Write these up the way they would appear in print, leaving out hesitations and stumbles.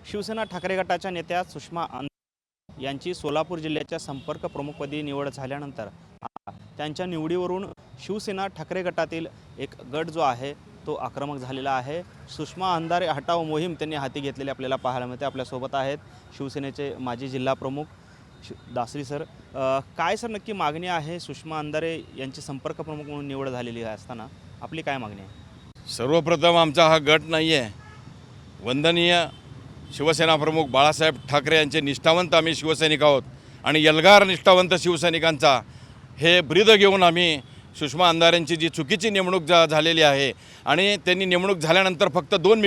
शिवसेना ठाकरे गटाच्या नेत्या सुषमा यांची सोलापूर जिल्ह्याच्या संपर्क प्रमुखपदी निवड झाल्यानंतर त्यांच्या निवडीवरून शिवसेना ठाकरे गटातील एक गट जो आहे तो आक्रमक झालेला आहे। सुषमा अंधारे हटाव मोहीम त्यांनी हाती घेतलेली आपल्याला पाहायला मिळते। आपल्यासोबत आहेत शिवसेनेचे माजी जिल्हा प्रमुख दासरी सर। काय सर नक्की मागणी आहे? सुषमा अंधारे यांची संपर्क प्रमुख म्हणून निवड झालेली असताना आपली काय मागणी आहे? सर्वप्रथम आमचा हा गट नाही आहे, वंदनीय शिवसेना प्रमुख बाळासाहेब ठाकरे यांचे निष्ठावंत आम्ही शिवसैनिक आहोत आणि एल्गार निष्ठावंत शिवसैनिकांचा हे ब्रीद घेऊन आम्ही सुषमा अंधारेंची जी चुकीची नेमणूक झालेली आहे आणि त्यांनी नेमणूक झाल्यानंतर फक्त 2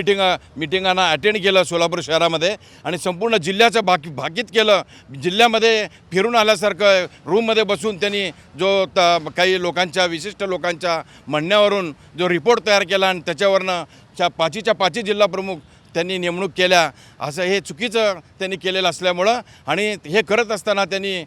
मिटिंगांना अटेंड केलं सोलापूर शहरामध्ये आणि संपूर्ण जिल्ह्याचं भाकीत केलं। जिल्ह्यामध्ये फिरून आल्यासारखं रूममध्ये बसून त्यांनी जो काही लोकांच्या विशिष्ट लोकांच्या म्हणण्यावरून जो रिपोर्ट तयार केला आणि त्याच्यावरनं पाचीच्या 5 जिल्हा प्रमुख त्यांनी नेमणूक केल्या, असं हे चुकीचं त्यांनी केलेलं असल्यामुळं आणि हे करत असताना त्यांनी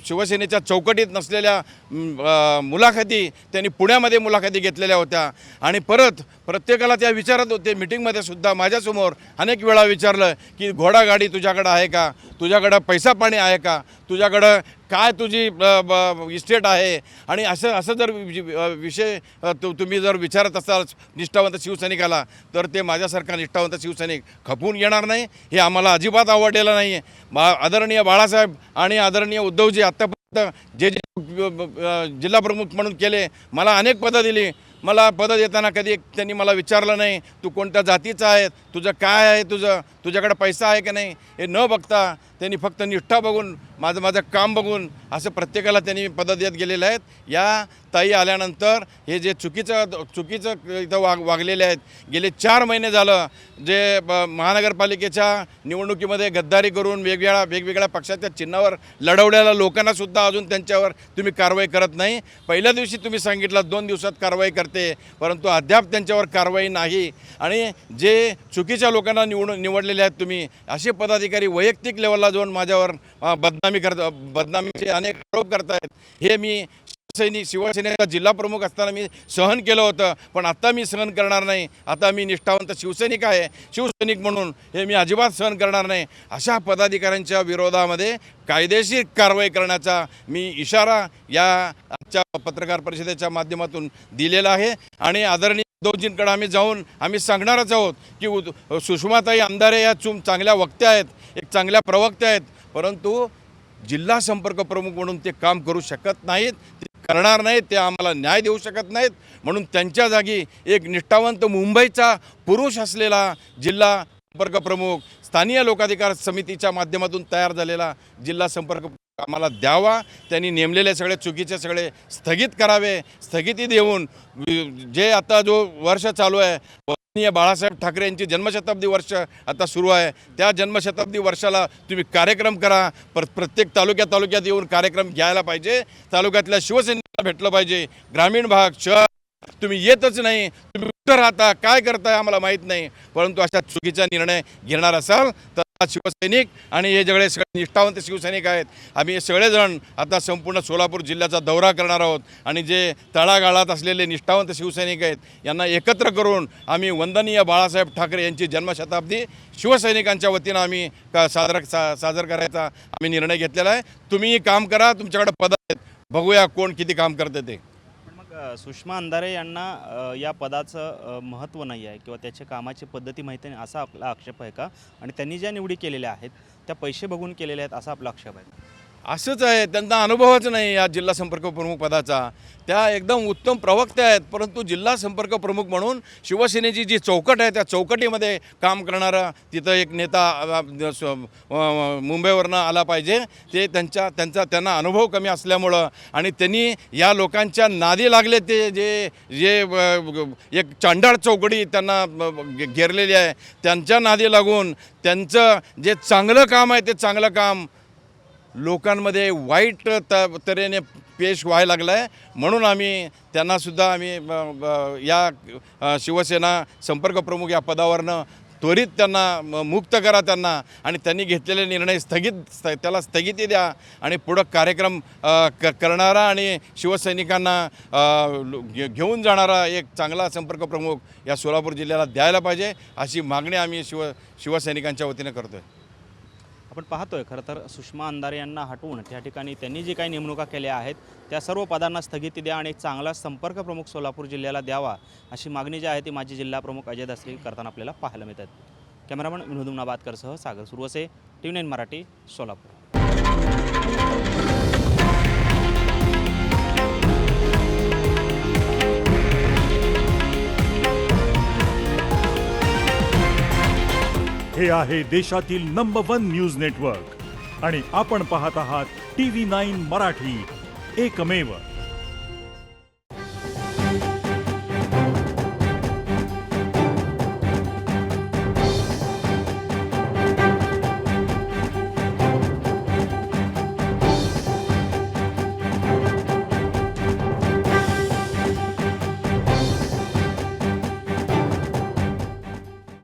शिवसेनेच्या चौकटीत नसलेल्या मुलाखती त्यांनी पुण्यामध्ये मुलाखती घेतलेल्या होत्या आणि प्रत्येकाला त्या विचारत होते। मिटिंगमध्ये सुद्धा माझ्यासमोर अनेक वेळा विचारलं की घोडागाडी तुझ्याकडं आहे का, तुझ्याकडं पैसा पाणी आहे का, तुझ्याकडं काय तुझी इस्टेट आहे आणि असं जर विषय तुम्ही जर विचारत असाल निष्ठावंत शिवसैनिकाला तर ते माझ्यासारखा निष्ठावंत शिवसैनिक खपून येणार नाही। हे आम्हाला अजिबात आवडलेलं नाही आहे। आदरणीय बाळासाहेब आणि आदरणीय उद्धवजी आत्तापर्यंत जे जिल्हा प्रमुख म्हणून केले, मला अनेक पदं दिली। मला पदं देताना कधी त्यांनी मला विचारलं नाही तू कोणत्या जातीचा आहे, तुझं काय आहे, तुझ्याकडे पैसा आहे की नाही, हे न बघता त्यांनी फक्त निष्ठा बघून माझं काम बघून असं प्रत्येकाला त्यांनी पदं देत गेलेले आहेत। या ताई आल्यानंतर हे जे चुकीचं इथं वागलेले आहेत, गेले 4 महिने झालं जे महानगरपालिकेच्या निवडणुकीमध्ये गद्दारी करून वेगवेगळ्या पक्षाच्या चिन्हावर लढवलेल्या लोकांनासुद्धा अजून त्यांच्यावर तुम्ही कारवाई करत नाही। पहिल्या दिवशी तुम्ही सांगितलं 2 दिवसात कारवाई करते, परंतु अद्याप त्यांच्यावर कारवाई नाही आणि जे चुकीच्या लोकांना निवडलेले आहेत तुम्ही असे पदाधिकारी वैयक्तिक लेवलला जाऊन माझ्यावर बदनामीचे अनेक आरोप करतायत। हे मी शिवसेनेचा जिल्हा प्रमुख असताना मी सहन केलं होतं, पण आता मी सहन करणार नाही। आता मी निष्ठावंत शिवसैनिक आहे, शिवसैनिक म्हणून हे मी अजिबात सहन करणार नाही। अशा पदाधिकाऱ्यांच्या विरोधामध्ये कायदेशीर कारवाई करण्याचा मी इशारा या आजच्या पत्रकार परिषदेच्या माध्यमातून दिलेला आहे आणि आदरणीय उद्धवजींकडे आम्ही जाऊन आम्ही सांगणारच आहोत की सुषमाताई अंधारे या चांगल्या वक्त्या आहेत, एक चांगल्या प्रवक्त्या आहेत, परंतु जिल्हा संपर्क प्रमुख म्हणून ते काम करू शकत नाहीत, ते करणार नाहीत, ते आम्हाला न्याय देऊ शकत नाहीत। म्हणून त्यांच्या जागी एक निष्ठावंत मुंबईचा पुरुष असलेला जिल्हा संपर्क प्रमुख स्थानीय लोकाधिकार समितीच्या माध्यमातून तयार झालेला जिल्हा संपर्क आम्हाला द्यावा। त्यांनी नेमलेले सगळे चुकीचे सगळे स्थगित करावे। स्थगिती देऊन जे आता जो वर्ष चालू आहे बाळासाहेब ठाकरे यांची जन्मशताब्दी वर्ष आता सुरू आहे, त्या जन्मशताब्दी वर्षाला तुम्ही कार्यक्रम करा। प्रत्येक तालुक्यात येऊन कार्यक्रम घ्यायला पाहिजे। तालुक्यातल्या शिवसैनिकांना भेटलं पाहिजे। ग्रामीण भाग शहर तुम्ही येतच नाही, तुम्ही कुठं राहता काय करताय आम्हाला माहीत नाही, परंतु अशा चुकीचा निर्णय घेणार असाल तर शिवसैनिक आणि हे सगळे निष्ठावंत शिवसैनिक आहेत, आम्ही सगळेजण आता संपूर्ण सोलापूर जिल्ह्याचा दौरा करणार आहोत आणि जे तळागाळात असलेले निष्ठावंत शिवसैनिक आहेत यांना एकत्र करून आम्ही वंदनीय बाळासाहेब ठाकरे यांची जन्मशताब्दी शिवसैनिकांच्या वतीनं आम्ही साजर करायचा आम्ही निर्णय घेतलेला आहे। तुम्ही काम करा, तुमच्याकडे पद आहेत, बघूया कोण किती काम करते ते। सुषमा अंधारे यांना या पदाचं महत्त्व नाही आहे किंवा त्याच्या कामाची पद्धती माहिती नाही असा आपला आक्षेप आहे का? आणि त्यांनी ज्या निवडी केलेल्या आहेत त्या पैसे बघून केलेल्या आहेत असा आपला आक्षेप आहे? असंच आहे, त्यांना अनुभवच नाही या जिल्हा संपर्क प्रमुख पदाचा। त्या एकदम उत्तम प्रवक्त्या आहेत, परंतु जिल्हा संपर्क प्रमुख म्हणून शिवसेनेची जी चौकट आहे त्या चौकटीमध्ये काम करणारा तिथं एक नेता मुंबईवरनं आला पाहिजे। ते त्यांना अनुभव कमी असल्यामुळं आणि त्यांनी या लोकांच्या नादी लागले, ते जे एक चांडाळ चौकडी त्यांना घेरलेली आहे त्यांच्या नादी लागून त्यांचं जे चांगलं काम आहे ते चांगलं काम लोकांमध्ये वाईट तऱ्हेने पेश व्हायला लागलं आहे। म्हणून आम्ही त्यांनासुद्धा आम्ही या शिवसेना संपर्क प्रमुख या पदावरनं त्वरित त्यांना मुक्त करा त्यांना, आणि त्यांनी घेतलेले निर्णय त्याला स्थगिती द्या, आणि पुढं कार्यक्रम करणारा आणि शिवसैनिकांना घेऊन जाणारा एक चांगला संपर्क प्रमुख या सोलापूर जिल्ह्याला द्यायला पाहिजे, अशी मागणी आम्ही शिवसैनिकांच्या वतीने करतो आहे. आपण पाहतोय खरं तर सुषमा अंधारे यांना हटवून त्या ठिकाणी त्यांनी जी काही नेमणुका केल्या आहेत त्या सर्व पदांना स्थगिती द्या आणि एक चांगला संपर्क प्रमुख सोलापूर जिल्ह्याला द्यावा, अशी मागणी जी आहे ती माजी जिल्हा प्रमुख अजय दसरे करताना आपल्याला पाहायला मिळतात. कॅमेरामन विनोद नाबादकरसह सागर सुरवसे, TV9 मराठी, सोलापूर. हे आहे देशातील नंबर 1 न्यूज नेटवर्क आणि आपण पाहत आहात TV9 मराठी, एकमेव.